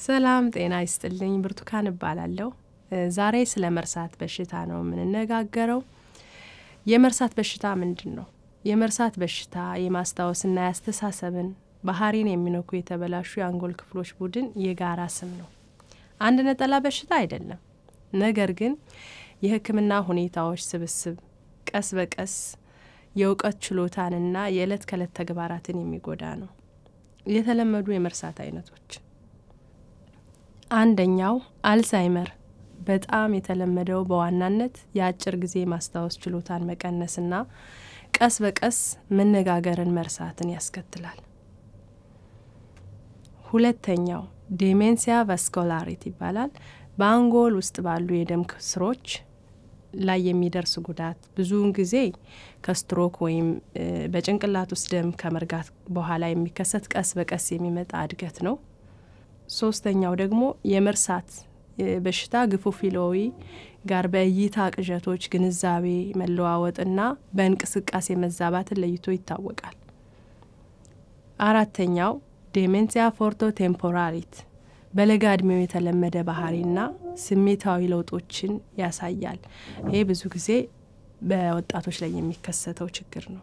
ሰላም ጤና ይስጥልኝ ብርቱካን እባላለሁ ዛሬ ስለ መርሳት በሽታ ነው የምንነጋገረው የመርሳት በሽታ ምንድነው የመርሳት በሽታ የማስታወስና ያስተሳሰብን ባህሪን የሚነኩ የተበላሹ የአንጎል ክፍሎች ቡድን የጋራ ስም ነው አንድ ነጠላ በሽታ አይደለም ነገር ግን የህክምና ሁኔታዎች ስብስብ ቀስ በቀስ የእውቀት ችሎታንና የዕለት ከዕለት ተግባራትን የሚጎዳ ነው የተለመዱ የመርሳት አይነቶች አንደኛው አልዛይመር በጣም የተለመደው በዋናነት የአጭር ጊዜ ማስታወስ ችሎታን መቀነስና ቀስ በቀስ መነጋገርን መርሳትን ያስከትላል ሁለተኛው ዴሜንሲያ ቫስኩላሪቲ ይባላል በአንጎል ውስጥ ባሉ የደም ስሮች ላይ የሚደርስ ጉዳት ብዙውን ጊዜ ከስትሮክ ወይም በጭንቅላት ውስጥ ደም ከመርጋት በኋላ የሚከሰት ቀስ በቀስ የሚመጣ እድገት ነው ሶስተኛው ደግሞ የመርሳት በሽታ ግፉፊሎዊ ጋር በእይታ ቅዠቶች ግንዛቤ መለዋወጥና በእንቅስቃሴ መዛባትን ለይቶ ይታወቃል አራተኛው ዴሜንሲያ ፎርቶቴምፖራሪት በለጋ እድሜው የተለመደ ባህሪና ስሜታዊ ለውጦችን ያሳያል ይሄ ብዙ ጊዜ በወጣቶች ላይ የሚከሰተው ችግር ነው